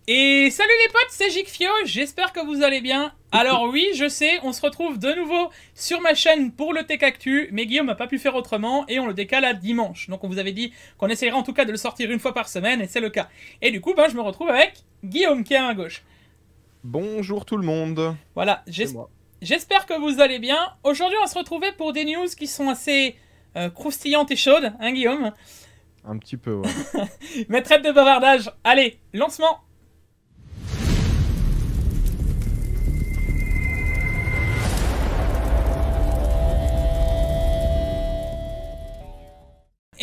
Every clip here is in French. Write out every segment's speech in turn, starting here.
Et salut les potes, c'est Jikfio, j'espère que vous allez bien. Alors oui, je sais, on se retrouve de nouveau sur ma chaîne pour le Tech Actu, mais Guillaume n'a pas pu faire autrement et on le décale à dimanche. Donc on vous avait dit qu'on essayerait en tout cas de le sortir une fois par semaine et c'est le cas. Et du coup, je me retrouve avec Guillaume qui est à ma gauche. Bonjour tout le monde, Voilà, c'est moi. j'espère que vous allez bien. Aujourd'hui, on va se retrouver pour des news qui sont assez croustillantes et chaudes, hein Guillaume? Un petit peu, ouais. Mais trêve de bavardage, allez, lancement.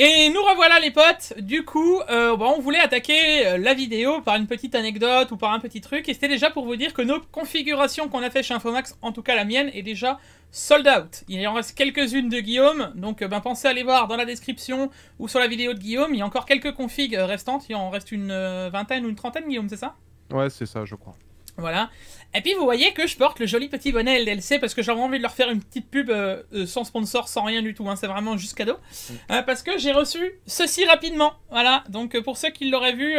Et nous revoilà les potes, du coup, on voulait attaquer la vidéo par une petite anecdote ou par un petit truc, et c'était déjà pour vous dire que nos configurations qu'on a fait chez Infomax, en tout cas la mienne, est déjà sold out. Il en reste quelques-unes de Guillaume, donc pensez à aller voir dans la description ou sur la vidéo de Guillaume, il y a encore quelques configs restantes, il en reste une vingtaine ou une trentaine Guillaume, c'est ça? Ouais, c'est ça, je crois. Voilà. Et puis vous voyez que je porte le joli petit bonnet LDLC parce que j'avais envie de leur faire une petite pub sans sponsor, sans rien du tout, hein, c'est vraiment juste cadeau. Parce que j'ai reçu ceci rapidement. Voilà, donc pour ceux qui l'auraient vu,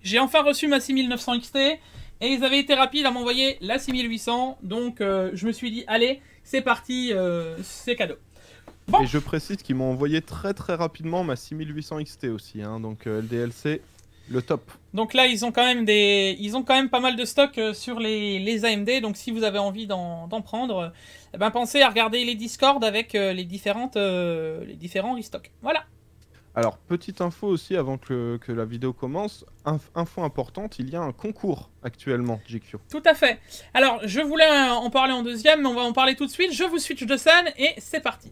j'ai enfin reçu ma 6900 XT et ils avaient été rapides à m'envoyer la 6800. Donc je me suis dit, allez, c'est parti, c'est cadeau. Bon. Et je précise qu'ils m'ont envoyé très rapidement ma 6800 XT aussi, hein, donc LDLC, le top. Donc là, ils ont quand même pas mal de stock sur les AMD. Donc si vous avez envie d'en prendre, pensez à regarder les Discord avec les différents restocks. Voilà. Alors, petite info aussi avant que la vidéo commence. Info importante, il y a un concours actuellement, Jikfio. Tout à fait. Alors, je voulais en parler en deuxième, mais on va en parler tout de suite. Je vous switch de scène et c'est parti.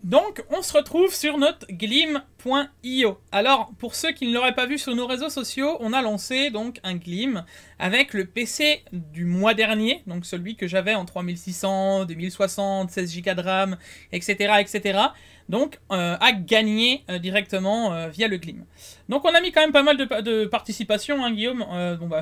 Donc, on se retrouve sur notre Gleam.io. Alors, pour ceux qui ne l'auraient pas vu sur nos réseaux sociaux, on a lancé donc un Gleam avec le PC du mois dernier, donc celui que j'avais en 3600, 2060, 16 Go de RAM, etc., etc. Donc, à gagner directement via le Gleam. Donc, on a mis quand même pas mal de participation, hein, Guillaume.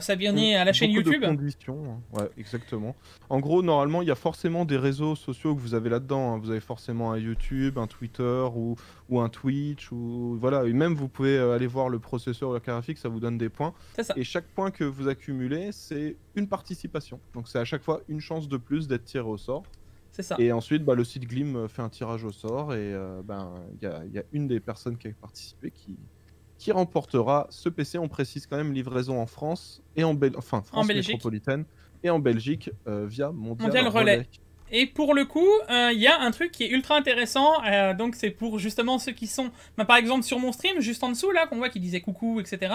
S'abonner à la chaîne YouTube. De conditions, hein. Ouais, exactement. En gros, normalement, il y a forcément des réseaux sociaux que vous avez là-dedans, hein. Vous avez forcément un YouTube, un Twitter ou un Twitch, ou voilà. Et même, vous pouvez aller voir le processeur ou la carte graphique, ça vous donne des points. C'est ça. Et chaque point que vous accumulez, c'est une participation. Donc, c'est à chaque fois une chance de plus d'être tiré au sort. C'est ça. Et ensuite, le site Gleam fait un tirage au sort et il y a une des personnes qui a participé qui remportera ce PC. On précise quand même livraison en France et en France métropolitaine et en Belgique via Mondial Relais. Et pour le coup, il y a un truc qui est ultra intéressant, donc c'est pour justement ceux qui sont, par exemple sur mon stream, juste en dessous là, qu'on voit qui disait coucou, etc.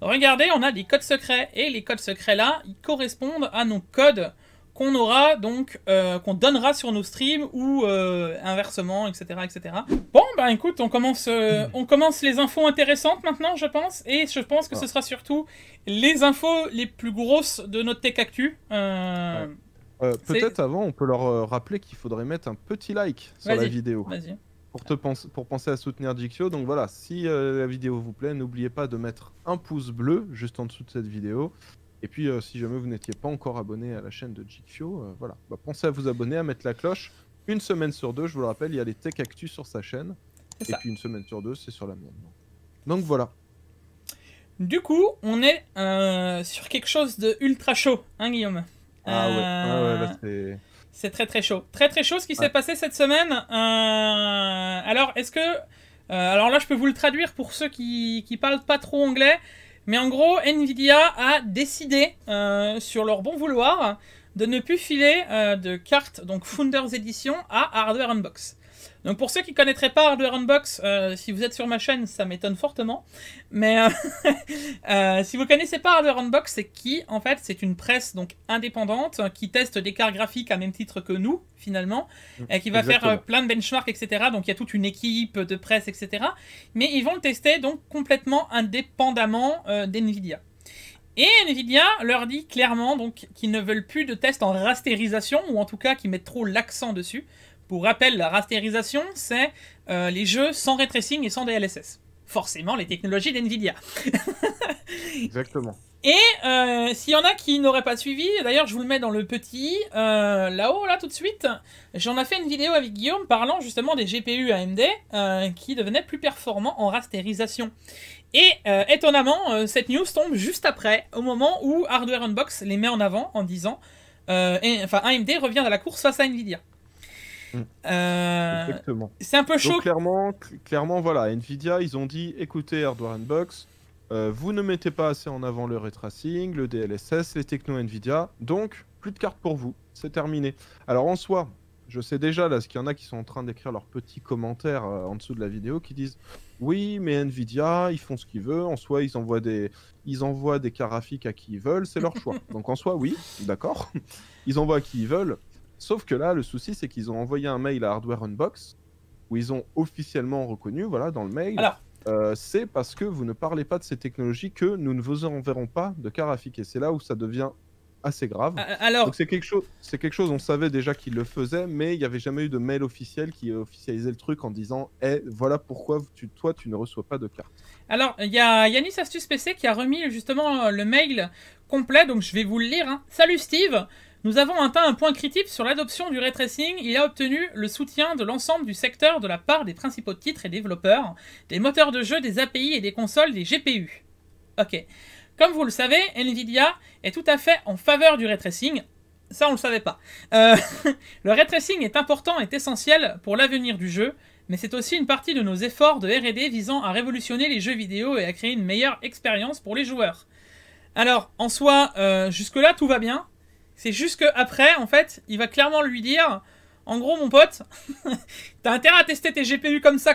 Regardez, on a des codes secrets, et les codes secrets là, ils correspondent à nos codes qu'on aura, donc, qu'on donnera sur nos streams, ou inversement, etc., etc. Bon, écoute, on commence les infos intéressantes maintenant, je pense, et je pense que ce sera surtout les infos les plus grosses de notre Tech Actu. Peut-être avant, on peut leur rappeler qu'il faudrait mettre un petit like sur la vidéo. Vas-y. Pour penser à soutenir Jikfio. Donc voilà, si la vidéo vous plaît, n'oubliez pas de mettre un pouce bleu juste en dessous de cette vidéo. Et puis, si jamais vous n'étiez pas encore abonné à la chaîne de Jikfio, voilà, pensez à vous abonner, à mettre la cloche. Une semaine sur deux, je vous le rappelle, il y a les Tech Actu sur sa chaîne. Et puis une semaine sur deux, c'est sur la mienne. Donc voilà. Du coup, on est sur quelque chose de ultra chaud, hein Guillaume? Ah ouais, là c'est... C'est très chaud. Très chaud ce qui s'est passé cette semaine. Alors, est-ce que... alors là, je peux vous le traduire pour ceux qui parlent pas trop anglais. Mais en gros, Nvidia a décidé, sur leur bon vouloir, de ne plus filer de cartes, donc Founders Edition, à Hardware Unbox. Donc pour ceux qui ne connaîtraient pas Hardware Unbox, si vous êtes sur ma chaîne, ça m'étonne fortement. Mais si vous ne connaissez pas Hardware Unbox, c'est qui? En fait, c'est une presse donc indépendante qui teste des cartes graphiques à même titre que nous, finalement, et qui va faire plein de benchmarks, etc. Donc il y a toute une équipe de presse, etc. Mais ils vont le tester donc complètement indépendamment d'Nvidia. Et Nvidia leur dit clairement donc qu'ils ne veulent plus de tests en rastérisation, ou en tout cas qu'ils mettent trop l'accent dessus. Pour rappel, la rastérisation, c'est les jeux sans ray tracing et sans DLSS. Forcément, les technologies d'Nvidia. Exactement. Et s'il y en a qui n'auraient pas suivi, d'ailleurs je vous le mets dans le petit, là-haut, là tout de suite, j'en ai fait une vidéo avec Guillaume parlant justement des GPU AMD qui devenaient plus performants en rasterisation. Et étonnamment, cette news tombe juste après, au moment où Hardware Unbox les met en avant en disant AMD revient à la course face à Nvidia. Exactement. C'est un peu chaud. Donc, clairement, voilà, Nvidia, ils ont dit écoutez, Hardware Unbox, vous ne mettez pas assez en avant le ray tracing, le DLSS, les technos Nvidia, donc plus de cartes pour vous, c'est terminé. Alors en soi, je sais déjà là, qu'il y en a qui sont en train d'écrire leurs petits commentaires en dessous de la vidéo qui disent oui, mais Nvidia, ils font ce qu'ils veulent, en soi, ils envoient des cartes graphiques à qui ils veulent, c'est leur choix. Donc en soi, oui, d'accord, ils envoient à qui ils veulent. Sauf que là, le souci, c'est qu'ils ont envoyé un mail à Hardware Unbox où ils ont officiellement reconnu, voilà, dans le mail, Alors, c'est parce que vous ne parlez pas de ces technologies que nous ne vous enverrons pas de cartes graphiques. Et c'est là où ça devient assez grave. alors... Donc c'est quelque chose, on savait déjà qu'ils le faisaient, mais il n'y avait jamais eu de mail officiel qui officialisait le truc en disant hey, voilà pourquoi toi, tu ne reçois pas de cartes. Alors, il y a Yanis Astuce PC qui a remis justement le mail complet, donc je vais vous le lire. Hein. Salut Steve, nous avons atteint un point critique sur l'adoption du ray tracing. Il a obtenu le soutien de l'ensemble du secteur de la part des principaux titres et développeurs, des moteurs de jeu, des API et des consoles, des GPU. Ok. Comme vous le savez, Nvidia est tout à fait en faveur du ray tracing. Ça, on le savait pas. Le ray tracing est important et essentiel pour l'avenir du jeu, mais c'est aussi une partie de nos efforts de R&D visant à révolutionner les jeux vidéo et à créer une meilleure expérience pour les joueurs. Alors, en soi, jusque-là, tout va bien. C'est juste qu'après, en fait, il va clairement lui dire, en gros, mon pote, t'as intérêt à tester tes GPU comme ça,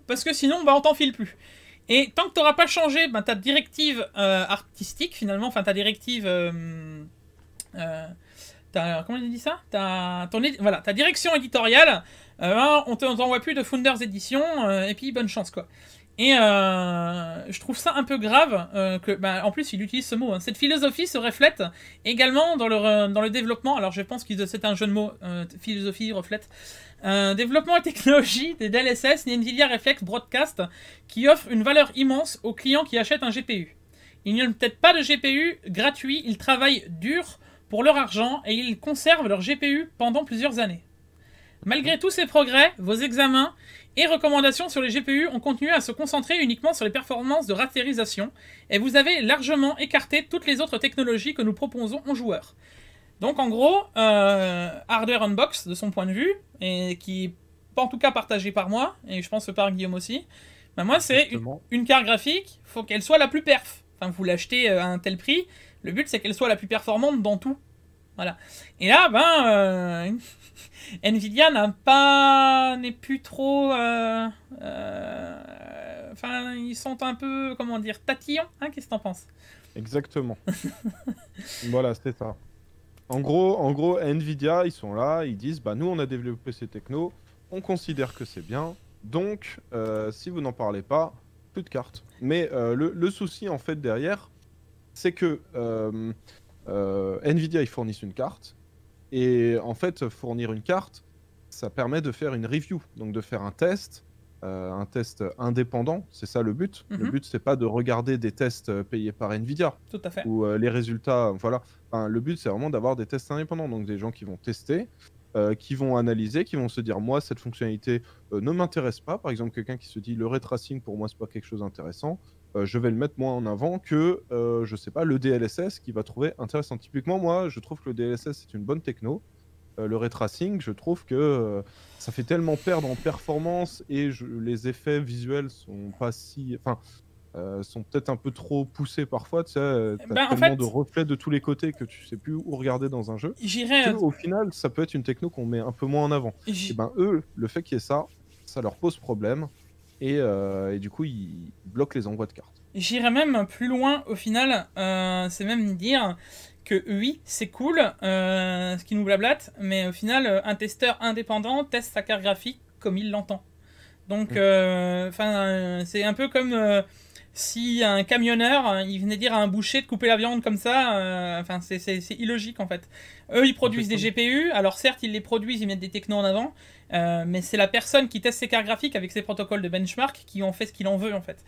parce que sinon, bah, on t'en file plus. Et tant que t'auras pas changé ta directive artistique, finalement, enfin, ta directive... comment on dit ça, ta direction éditoriale, on t'envoie plus de Founders Edition, et puis bonne chance, quoi. Et je trouve ça un peu grave en plus il utilise ce mot. Hein. Cette philosophie se reflète également dans le développement. Alors je pense que c'est un jeu de mots. Philosophie reflète. Développement et technologie des DLSS, Nvidia Reflex Broadcast, qui offre une valeur immense aux clients qui achètent un GPU. Ils n'ont peut-être pas de GPU gratuit, ils travaillent dur pour leur argent et ils conservent leur GPU pendant plusieurs années. Malgré tous ces progrès, vos examens et recommandations sur les GPU ont continué à se concentrer uniquement sur les performances de rasterisation, et vous avez largement écarté toutes les autres technologies que nous proposons aux joueurs. Donc en gros, Hardware Unbox, de son point de vue, et qui est pas en tout cas partagé par moi, et je pense par Guillaume aussi, bah moi c'est une carte graphique, faut qu'elle soit la plus perf. Enfin, vous l'achetez à un tel prix, le but c'est qu'elle soit la plus performante dans tout. Voilà. Et là, Nvidia n'est plus trop... Enfin, ils sont un peu, comment dire, tatillons, hein, qu'est-ce que t'en penses? Exactement. Voilà, c'est ça. En gros, Nvidia, ils sont là, ils disent, bah nous, on a développé ces technos, on considère que c'est bien, donc, si vous n'en parlez pas, plus de cartes. Mais le souci, en fait, derrière, c'est que Nvidia, ils fournissent une carte, et en fait, fournir une carte, ça permet de faire une review, donc de faire un test indépendant, c'est ça le but. Le but, c'est pas de regarder des tests payés par Nvidia. Tout à fait. Ou les résultats, voilà. Enfin, le but, c'est vraiment d'avoir des tests indépendants, donc des gens qui vont tester, qui vont analyser, qui vont se dire, moi, cette fonctionnalité ne m'intéresse pas. Par exemple, quelqu'un qui se dit, le ray tracing, pour moi, c'est pas quelque chose d'intéressant. Je vais le mettre moins en avant que, je sais pas, le DLSS qui va trouver intéressant. Typiquement, moi, je trouve que le DLSS, c'est une bonne techno. Le ray tracing, je trouve que ça fait tellement perdre en performance et les effets visuels sont pas si... Enfin, sont peut-être un peu trop poussés parfois. Tu sais, t'as tellement de reflets de tous les côtés que tu sais plus où regarder dans un jeu. Au final, ça peut être une techno qu'on met un peu moins en avant. Et ben eux, le fait qu'il y ait ça, ça leur pose problème. Et du coup, ils bloquent les envois de cartes. J'irais même plus loin, au final, c'est même dire que oui, c'est cool, ce qui nous blablate, mais au final, un testeur indépendant teste sa carte graphique comme il l'entend. Donc, c'est un peu comme si un camionneur, il venait dire à un boucher de couper la viande comme ça, enfin c'est illogique en fait. Eux ils produisent des GPU, alors certes ils les produisent, ils mettent des technos en avant, mais c'est la personne qui teste ses cartes graphiques avec ses protocoles de benchmark qui en fait ce qu'il en veut en fait.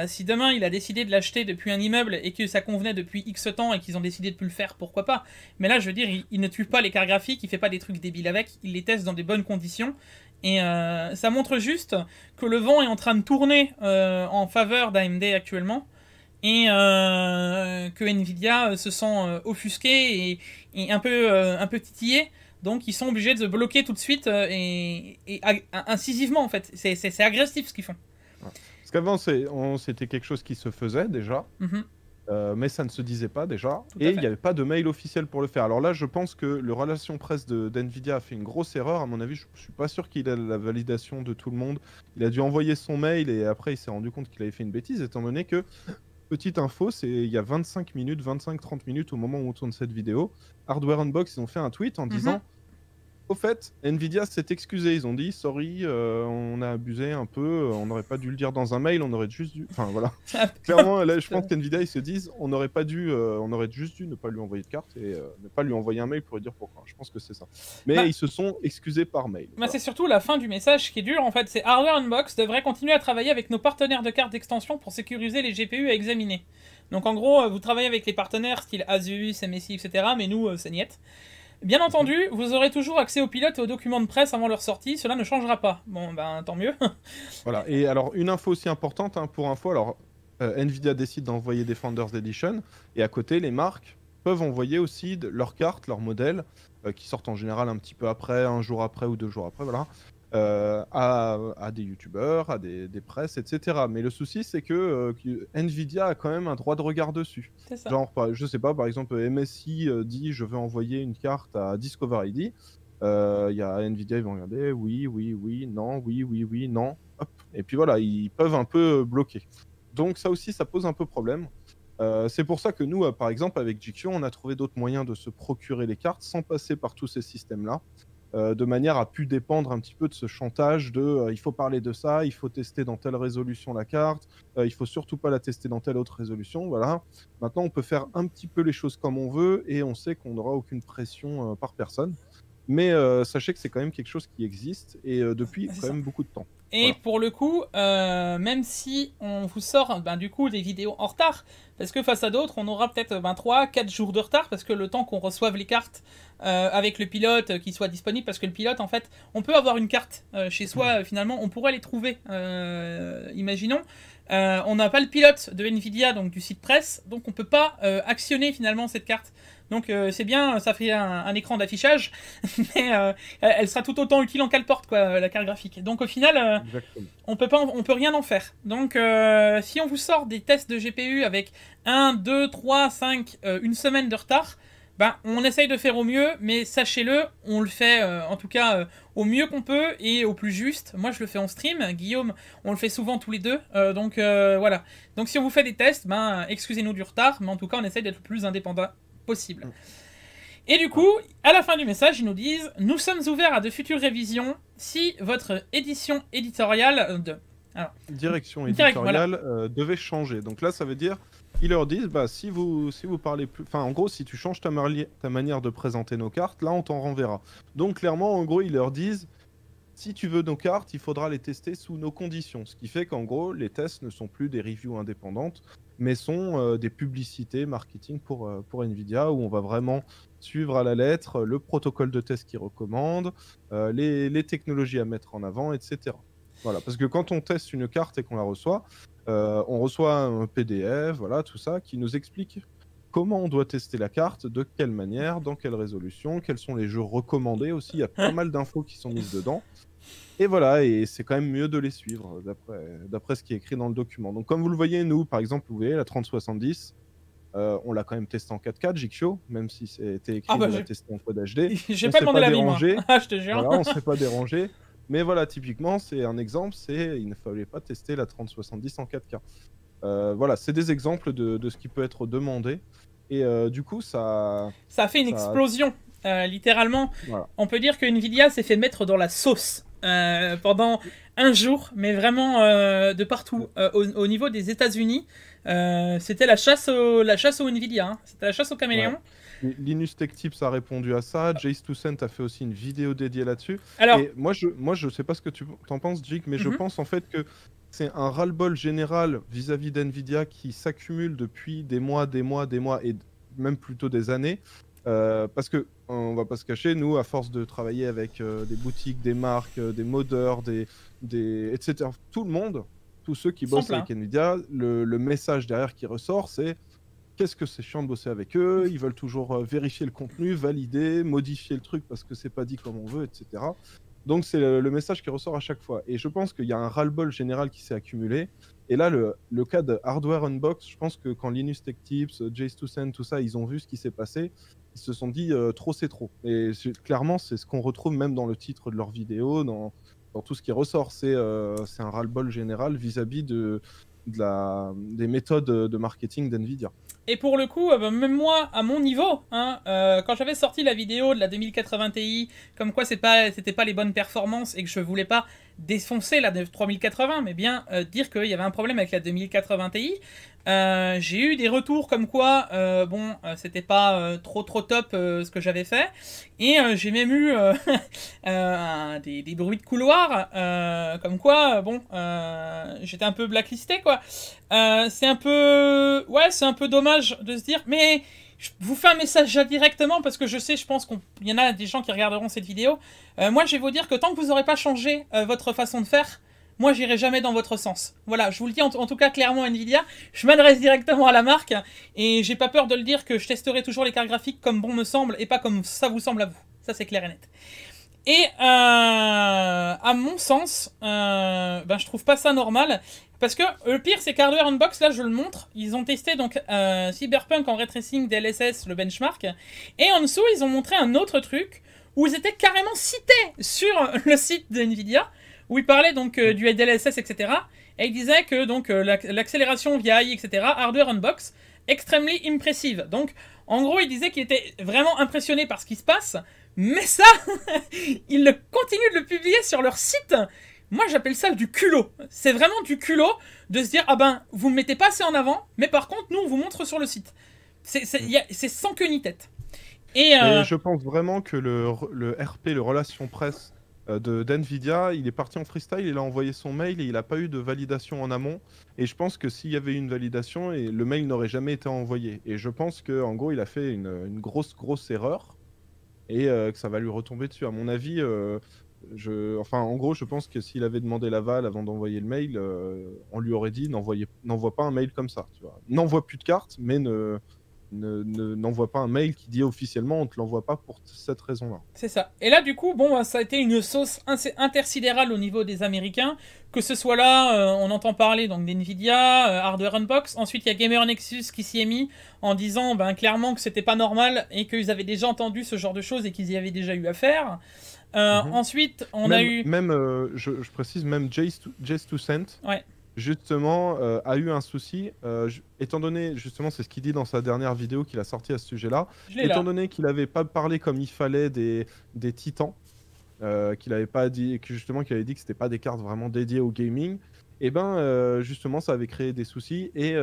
Si demain il a décidé de l'acheter depuis un immeuble et que ça convenait depuis X temps et qu'ils ont décidé de plus le faire, pourquoi pas. Mais là je veux dire, il ne tue pas les cartes graphiques, il fait pas des trucs débiles avec, il les teste dans des bonnes conditions. Et ça montre juste que le vent est en train de tourner en faveur d'AMD actuellement et que Nvidia se sent offusqué et un peu titillé. Donc ils sont obligés de se bloquer tout de suite et incisivement en fait. C'est agressif ce qu'ils font. Parce qu'avant c'était quelque chose qui se faisait déjà. Mais ça ne se disait pas déjà, et il n'y avait pas de mail officiel pour le faire. Alors là, je pense que le relation presse d'NVIDIA a fait une grosse erreur. À mon avis, je ne suis pas sûr qu'il ait la validation de tout le monde. Il a dû envoyer son mail, et après, il s'est rendu compte qu'il avait fait une bêtise, étant donné que, petite info, c'est il y a 25 minutes, 25-30 minutes, au moment où on tourne cette vidéo, Hardware Unbox, ils ont fait un tweet en disant... Au fait, Nvidia s'est excusé, ils ont dit sorry, on a abusé un peu, on n'aurait pas dû le dire dans un mail, on aurait juste dû... Enfin voilà, clairement là je pense qu'Nvidia ils se disent on n'aurait pas dû, on aurait juste dû ne pas lui envoyer de carte et ne pas lui envoyer un mail pour lui dire pourquoi, je pense que c'est ça. Mais ils se sont excusés par mail. Voilà. C'est surtout la fin du message qui est dur en fait, c'est Hardware Unbox devrait continuer à travailler avec nos partenaires de cartes d'extension pour sécuriser les GPU à examiner. Donc en gros, vous travaillez avec les partenaires style Asus, MSI, etc. Mais nous, c'est niet. Bien entendu, vous aurez toujours accès aux pilotes et aux documents de presse avant leur sortie, cela ne changera pas. Bon, ben tant mieux. Voilà, et alors une info aussi importante, hein, pour info, alors Nvidia décide d'envoyer des Founders Edition, et à côté, les marques peuvent envoyer aussi leurs cartes, leurs modèles, qui sortent en général un petit peu après, un jour après ou 2 jours après, voilà, à des youtubeurs, à des presses, etc. Mais le souci, c'est que Nvidia a quand même un droit de regard dessus. Ça. Genre, je sais pas, par exemple, MSI dit je veux envoyer une carte à Discover ID. Il y a Nvidia, ils vont regarder, oui, oui, oui, non, oui, oui, oui, non. Hop. Et puis voilà, ils peuvent un peu bloquer. Donc ça aussi, ça pose un peu problème. C'est pour ça que nous, par exemple, avec GQ, on a trouvé d'autres moyens de se procurer les cartes sans passer par tous ces systèmes-là. De manière à pu dépendre un petit peu de ce chantage de il faut parler de ça, il faut tester dans telle résolution la carte, il faut surtout pas la tester dans telle autre résolution, voilà. Maintenant, on peut faire un petit peu les choses comme on veut et on sait qu'on n'aura aucune pression par personne. Mais sachez que c'est quand même quelque chose qui existe et depuis quand même beaucoup de temps. Et voilà. Pour le coup, même si on vous sort du coup des vidéos en retard, parce que face à d'autres, on aura peut-être 3-4 jours de retard, parce que le temps qu'on reçoive les cartes avec le pilote qui soit disponible, parce que le pilote, en fait, on peut avoir une carte chez soi, finalement, on pourrait les trouver, imaginons. On n'a pas le pilote de Nvidia, donc du site presse, donc on peut pas actionner finalement cette carte. Donc c'est bien, ça fait un écran d'affichage, mais elle sera tout autant utile en qu'elle porte, quoi, la carte graphique. Donc au final, on peut rien en faire. Donc si on vous sort des tests de GPU avec 1, 2, 3, 5, une semaine de retard, on essaye de faire au mieux, mais sachez-le, on le fait en tout cas au mieux qu'on peut et au plus juste. Moi je le fais en stream, Guillaume, on le fait souvent tous les deux, donc voilà. Donc si on vous fait des tests, excusez-nous du retard, mais en tout cas on essaye d'être le plus indépendant possible. Et du coup, à la fin du message, ils nous disent « Nous sommes ouverts à de futures révisions si votre édition éditoriale direction éditoriale devait changer. » Donc là, ça veut dire, ils leur disent si vous parlez plus... Enfin, en gros, si tu changes ta manière de présenter nos cartes, là, on t'en renverra. Donc clairement, en gros, ils leur disent si tu veux nos cartes, il faudra les tester sous nos conditions. Ce qui fait qu'en gros, les tests ne sont plus des reviews indépendantes, mais sont des publicités marketing pour Nvidia, où on va vraiment suivre à la lettre le protocole de test qu'ils recommandent, les technologies à mettre en avant, etc. Voilà, parce que quand on teste une carte et qu'on la reçoit, on reçoit un PDF, voilà, tout ça, qui nous explique comment on doit tester la carte, de quelle manière, dans quelle résolution, quels sont les jeux recommandés aussi, il y a pas mal d'infos qui sont mises dedans. Et voilà, et c'est quand même mieux de les suivre, d'après ce qui est écrit dans le document. Donc comme vous le voyez, nous, par exemple, vous voyez, la 3070, on l'a quand même testé en 4K, GQ, même si c'était écrit on l'a testé en code HD. J'ai pas demandé l'avis, moi. Je te jure. Voilà, on ne s'est pas dérangé. Mais voilà, typiquement, c'est un exemple, il ne fallait pas tester la 3070 en 4K. Voilà, c'est des exemples de ce qui peut être demandé. Et du coup, ça a fait une explosion. Littéralement, voilà. On peut dire que Nvidia s'est fait mettre dans la sauce pendant un jour, mais vraiment de partout. Au niveau des États-Unis, c'était la chasse au Nvidia, hein. C'était la chasse au caméléon. Ouais. Linus Tech Tips a répondu à ça, Jace Toussaint a fait aussi une vidéo dédiée là-dessus. Alors, et moi je sais pas ce que tu en penses, Jig, mais je pense en fait que c'est un ras-le-bol général vis-à-vis d'NVIDIA qui s'accumule depuis des mois et même plutôt des années. Parce que on va pas se cacher, nous, à force de travailler avec des boutiques, des marques, des modeurs, etc., tout le monde, tous ceux qui bossent avec NVIDIA, le message derrière qui ressort, c'est qu'est-ce que c'est chiant de bosser avec eux, ils veulent toujours vérifier le contenu, valider, modifier le truc parce que c'est pas dit comme on veut, etc. Donc c'est le message qui ressort à chaque fois. Et je pense qu'il y a un ras-le-bol général qui s'est accumulé. Et là, le cas de Hardware Unbox, je pense que quand Linus Tech Tips, Jace Toussaint, tout ça, ils ont vu ce qui s'est passé, ils se sont dit trop c'est trop. Et clairement, c'est ce qu'on retrouve même dans le titre de leur vidéo, dans tout ce qui ressort. C'est un ras-le-bol général vis-à-vis des méthodes de marketing d'NVIDIA. Et pour le coup, même moi, à mon niveau, hein, quand j'avais sorti la vidéo de la 2080 Ti, comme quoi c'était pas les bonnes performances et que je voulais pas défoncer la 3080, mais bien dire qu'il y avait un problème avec la 2080 Ti, j'ai eu des retours comme quoi, c'était pas trop top ce que j'avais fait, et j'ai même eu des bruits de couloir, comme quoi, j'étais un peu blacklisté, quoi. C'est un peu dommage de se dire, mais je vous fais un message directement parce que je pense qu'il y en a des gens qui regarderont cette vidéo. Moi, je vais vous dire que tant que vous n'aurez pas changé votre façon de faire, moi, j'irai jamais dans votre sens. Voilà, je vous le dis en tout cas clairement, Nvidia. Je m'adresse directement à la marque et j'ai pas peur de le dire que je testerai toujours les cartes graphiques comme bon me semble et pas comme ça vous semble à vous. Ça, c'est clair et net. Et à mon sens, je trouve pas ça normal. Parce que le pire, c'est qu'Hardware Unbox, là je le montre, ils ont testé donc Cyberpunk en ray tracing DLSS, le benchmark, et en dessous ils ont montré un autre truc où ils étaient carrément cités sur le site de Nvidia, où ils parlaient donc du DLSS, etc. Et ils disaient que donc l'accélération via AI, etc., Hardware Unbox, extremely impressive. Donc en gros, ils disaient qu'ils étaient vraiment impressionnés par ce qui se passe, mais ça, ils continuent de le publier sur leur site. Moi, j'appelle ça du culot. C'est vraiment du culot de se dire, ah ben, vous me mettez pas assez en avant, mais par contre, nous, on vous montre sur le site. C'est sans queue ni tête. Et je pense vraiment que le RP, le relation presse d'NVIDIA, il est parti en freestyle, il a envoyé son mail et il n'a pas eu de validation en amont. Et je pense que s'il y avait eu une validation, le mail n'aurait jamais été envoyé. Et je pense qu'en gros, il a fait une grosse erreur et que ça va lui retomber dessus. À mon avis, en gros, je pense que s'il avait demandé l'aval avant d'envoyer le mail, on lui aurait dit n'envoie pas un mail comme ça. N'envoie plus de cartes, mais n'envoie pas un mail qui dit officiellement on te l'envoie pas pour cette raison-là. C'est ça. Et là, du coup, ça a été une sauce intersidérale au niveau des Américains. Que ce soit là, on entend parler donc d'NVIDIA, Hardware Unbox. Ensuite, il y a Gamer Nexus qui s'y est mis en disant clairement que c'était pas normal et qu'ils avaient déjà entendu ce genre de choses et qu'ils y avaient déjà eu affaire. Ensuite, on a eu... je précise, même Jace Toussaint, ouais, justement, a eu un souci, étant donné, justement, c'est ce qu'il dit dans sa dernière vidéo qu'il a sortie à ce sujet-là, étant donné qu'il n'avait pas parlé comme il fallait des titans, qu'il avait pas dit, qu'il avait dit que c'était pas des cartes vraiment dédiées au gaming, et justement, ça avait créé des soucis, et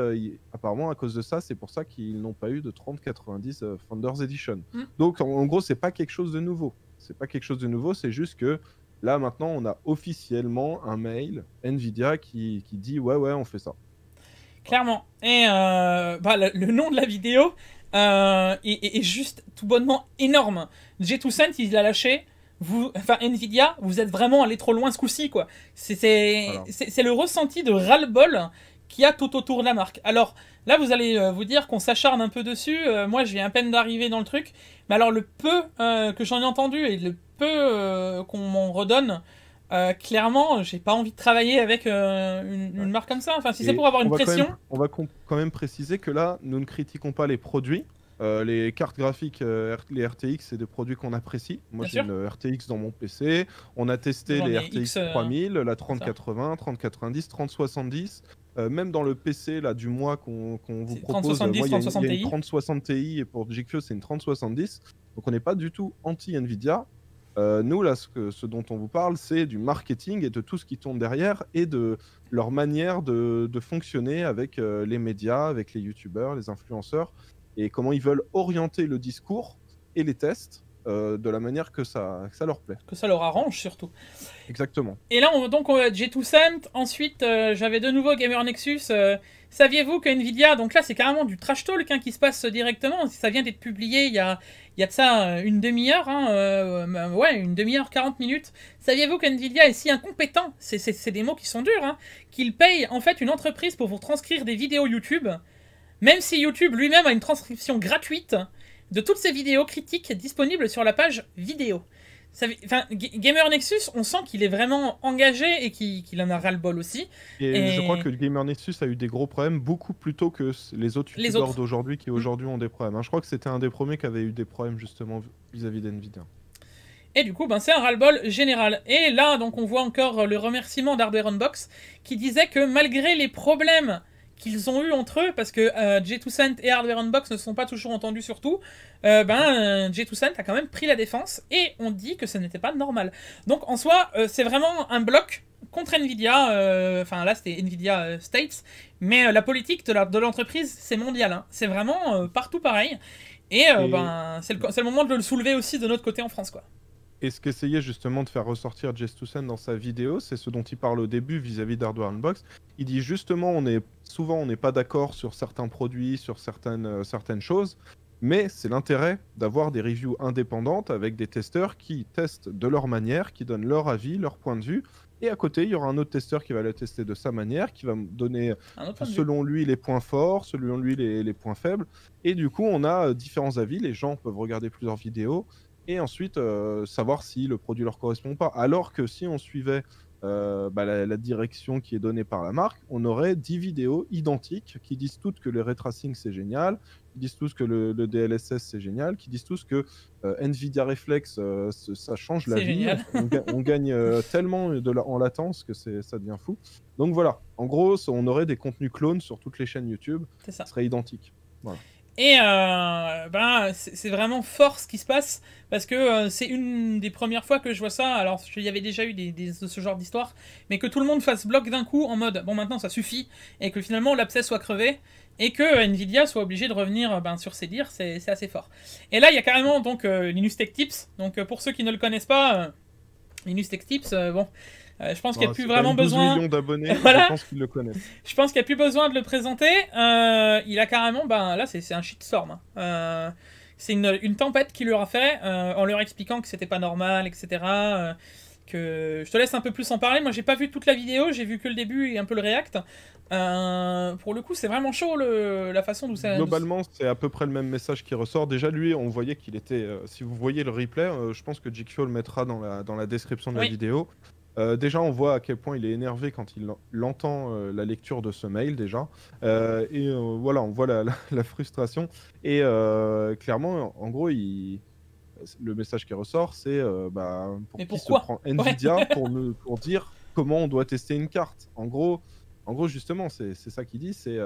apparemment, à cause de ça, c'est pour ça qu'ils n'ont pas eu de 3090 Founders Edition. Donc, en gros, c'est pas quelque chose de nouveau. C'est pas quelque chose de nouveau, c'est juste que là, maintenant, on a officiellement un mail NVIDIA qui dit ouais, on fait ça. Clairement. Et le nom de la vidéo est juste tout bonnement énorme. J Toussaint, il l'a lâché. Nvidia, vous êtes vraiment allé trop loin ce coup-ci, quoi. C'est le ressenti de ras-le-bol qu'il y a tout autour de la marque. Alors, là, vous allez vous dire qu'on s'acharne un peu dessus. Moi, je viens à peine d'arriver dans le truc. Mais alors, le peu que j'en ai entendu et le peu qu'on m'en redonne, clairement, j'ai pas envie de travailler avec une marque comme ça. Enfin, si c'est pour avoir une pression... On va quand même préciser que là, nous ne critiquons pas les produits. Les cartes graphiques, les RTX, c'est des produits qu'on apprécie. Moi, j'ai une RTX dans mon PC. On a testé les RTX 3000, la 3080, 3090, 3070. Même dans le PC là, du mois qu'on vous propose, 3070, moi, il y a une 3060 3060 Ti et pour GeForce c'est une 3070. Donc on n'est pas du tout anti-NVIDIA. Nous, là, ce dont on vous parle, c'est du marketing et de tout ce qui tourne derrière et de leur manière de fonctionner avec les médias, avec les youtubeurs, les influenceurs, et comment ils veulent orienter le discours et les tests de la manière que ça leur plaît. Que ça leur arrange surtout. Exactement. Et là, donc, G2Cent. Ensuite, j'avais de nouveau Gamer Nexus. Saviez-vous que Nvidia, donc là, c'est carrément du trash talk qui se passe directement. Ça vient d'être publié il y a de ça une demi-heure. Ouais, une demi-heure, 40 minutes. Saviez-vous que Nvidia est si incompétent, c'est des mots qui sont durs, qu'il paye en fait une entreprise pour vous transcrire des vidéos YouTube, même si YouTube lui-même a une transcription gratuite de toutes ces vidéos critiques disponibles sur la page vidéo. Enfin, Gamer Nexus, on sent qu'il est vraiment engagé et qu'il en a ras-le-bol aussi. Et je crois que le Gamer Nexus a eu des gros problèmes, beaucoup plus tôt que les autres youtubeurs d'aujourd'hui qui aujourd'hui ont des problèmes. Je crois que c'était un des premiers qui avait eu des problèmes justement vis-à-vis d'Nvidia. Et du coup, c'est un ras-le-bol général. Et là, donc, on voit encore le remerciement d'Hardware Unbox qui disait que malgré les problèmes qu'ils ont eu entre eux, parce que G2Cent et Hardware Unbox ne sont pas toujours entendus sur tout, G2Cent a quand même pris la défense, et on dit que ce n'était pas normal. Donc en soi, c'est vraiment un bloc contre Nvidia, enfin là c'était Nvidia States, mais la politique de l'entreprise c'est mondial, c'est vraiment partout pareil, et c'est le moment de le soulever aussi de notre côté en France, quoi. Et ce qu'essayait justement de faire ressortir G2Cent dans sa vidéo, c'est ce dont il parle au début vis-à-vis d'Hardware Unbox. Il dit justement, souvent on n'est pas d'accord sur certains produits, sur certaines choses, mais c'est l'intérêt d'avoir des reviews indépendantes avec des testeurs qui testent de leur manière, qui donnent leur avis, leur point de vue. Et à côté, il y aura un autre testeur qui va le tester de sa manière, qui va me donner selon lui les points forts, selon lui les points faibles. Et du coup, on a différents avis. Les gens peuvent regarder plusieurs vidéos et ensuite savoir si le produit leur correspond pas. Alors que si on suivait la direction qui est donnée par la marque, on aurait 10 vidéos identiques qui disent toutes que le ray tracing c'est génial, qui disent tous que le DLSS c'est génial, qui disent tous que Nvidia Reflex ça change la vie, on gagne tellement en latence que ça devient fou. Donc voilà, en gros on aurait des contenus clones sur toutes les chaînes YouTube, ça serait identique. Voilà. Et c'est vraiment fort ce qui se passe, parce que c'est une des premières fois que je vois ça. Alors il y avait déjà eu ce genre d'histoire, mais que tout le monde fasse bloc d'un coup en mode bon maintenant ça suffit, et que finalement l'abcès soit crevé, et que Nvidia soit obligé de revenir sur ses dires, c'est assez fort. Et là il y a carrément donc Linus Tech Tips, donc pour ceux qui ne le connaissent pas, Linus Tech Tips, je pense qu'il n'y a plus vraiment besoin. 12 millions d'abonnés, voilà. Je pense qu'ils le connaissent. Je pense qu'il n'y a plus besoin de le présenter. Il a carrément, là c'est un shitstorm. C'est une tempête qu'il leur a fait en leur expliquant que c'était pas normal, etc. Que je te laisse un peu plus en parler. Moi j'ai pas vu toute la vidéo, j'ai vu que le début et un peu le react. Pour le coup c'est vraiment chaud la façon dont ça... Globalement c'est à peu près le même message qui ressort. Déjà lui on voyait qu'il était... si vous voyez le replay, je pense que Jikyo le mettra dans la description de la vidéo. Déjà, on voit à quel point il est énervé quand il entend la lecture de ce mail, déjà. Voilà, on voit la frustration. Et clairement, en gros, le message qui ressort, c'est pour qui se prend Nvidia pour dire comment on doit tester une carte. En gros justement, c'est ça qu'il dit, c'est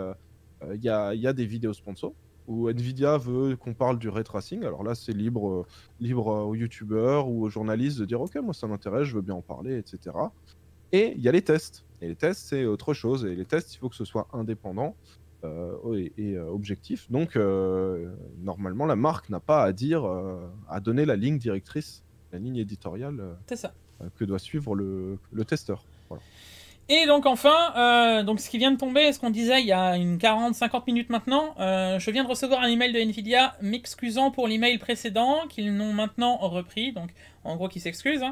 il y a des vidéos sponsors où Nvidia veut qu'on parle du ray tracing. Alors là, c'est libre aux youtubeurs ou aux journalistes de dire « Ok, moi ça m'intéresse, je veux bien en parler, etc. » Et il y a les tests. Et les tests, c'est autre chose. Et les tests, il faut que ce soit indépendant et objectif. Donc, normalement, la marque n'a pas à dire, à donner la ligne directrice, la ligne éditoriale que doit suivre le testeur. Voilà. Et donc enfin, donc ce qui vient de tomber, ce qu'on disait il y a une 40-50 minutes maintenant, je viens de recevoir un email de Nvidia m'excusant pour l'email précédent qu'ils n'ont maintenant repris, donc en gros qui s'excusent.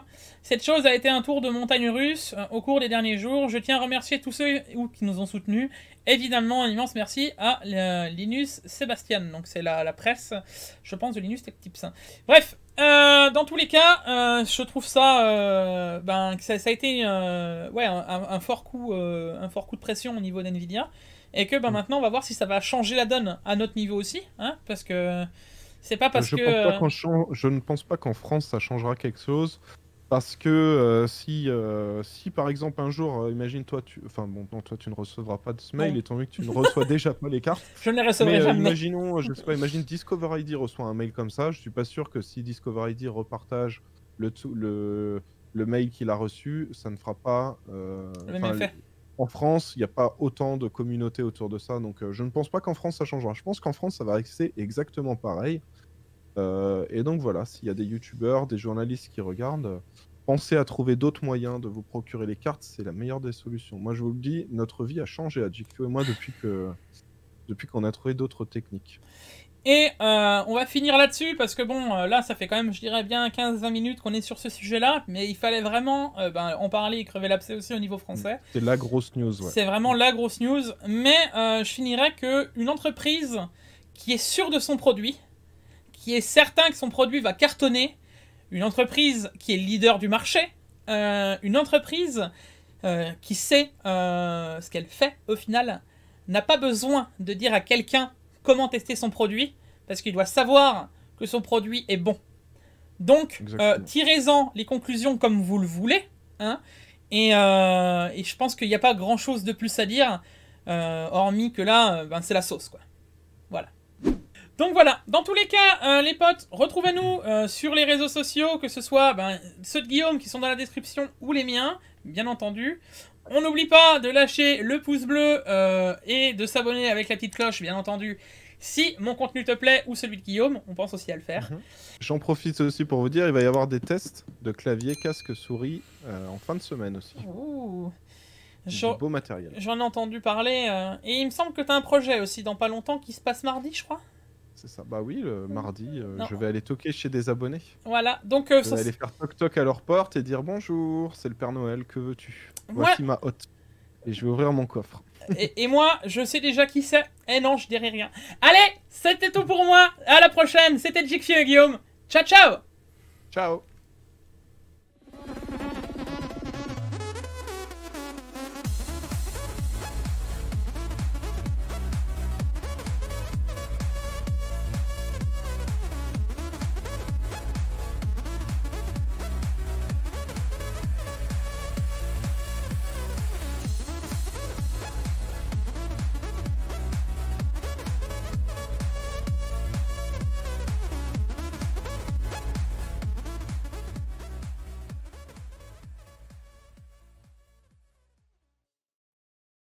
Cette chose a été un tour de montagne russe au cours des derniers jours. Je tiens à remercier tous ceux qui nous ont soutenus. Évidemment, un immense merci à Linus Sébastien, donc c'est la presse, je pense, de Linus Tech Tips. Bref. Dans tous les cas, je trouve ça, que ça a été un fort coup de pression au niveau d'Nvidia, et que maintenant on va voir si ça va changer la donne à notre niveau aussi, parce que c'est pas parce je ne pense pas qu'en France ça changera quelque chose. Parce que si par exemple un jour, imagine toi, toi tu ne recevras pas de ce mail étant donné que tu ne reçois déjà pas les cartes. Je ne les recevrai jamais. Imaginons, je sais pas, imagine Discover ID reçoit un mail comme ça. Je suis pas sûr que si Discover ID repartage le mail qu'il a reçu, ça ne fera pas... Le même effet. En France, il n'y a pas autant de communautés autour de ça, donc je ne pense pas qu'en France ça changera. Je pense qu'en France ça va rester exactement pareil. Et donc voilà, s'il y a des youtubeurs, des journalistes qui regardent, pensez à trouver d'autres moyens de vous procurer les cartes, c'est la meilleure des solutions. Moi je vous le dis, notre vie a changé à GQ et moi depuis qu'on a trouvé d'autres techniques. Et on va finir là-dessus, parce que bon, là ça fait quand même, je dirais bien 15-20 minutes qu'on est sur ce sujet-là, mais il fallait vraiment en parler et crever l'abcès aussi au niveau français. C'est la grosse news, ouais. C'est vraiment la grosse news, mais je finirais qu'une entreprise qui est sûre de son produit, qui est certain que son produit va cartonner, une entreprise qui est leader du marché, une entreprise qui sait ce qu'elle fait au final, n'a pas besoin de dire à quelqu'un comment tester son produit, parce qu'il doit savoir que son produit est bon. Donc, tirez-en les conclusions comme vous le voulez, hein, et je pense qu'il n'y a pas grand-chose de plus à dire, hormis que là, c'est la sauce, quoi. Voilà. Donc voilà, dans tous les cas, les potes, retrouvez-nous sur les réseaux sociaux, que ce soit ceux de Guillaume qui sont dans la description ou les miens, bien entendu. On n'oublie pas de lâcher le pouce bleu et de s'abonner avec la petite cloche, bien entendu, si mon contenu te plaît ou celui de Guillaume, on pense aussi à le faire. J'en profite aussi pour vous dire, il va y avoir des tests de clavier, casque, souris en fin de semaine aussi. Ouh. Du beau matériel. J'en ai entendu parler, et il me semble que tu as un projet aussi dans pas longtemps qui se passe mardi, je crois. C'est ça, bah oui, le mardi, je vais aller toquer chez des abonnés. Voilà, donc... je vais aller faire toc-toc à leur porte et dire bonjour, c'est le Père Noël, que veux-tu? Voici ma hôte. Et je vais ouvrir mon coffre. et moi, je sais déjà qui c'est. Eh non, je dirai rien. Allez, c'était tout pour moi. À la prochaine. C'était GQ et Guillaume. Ciao, ciao. Ciao.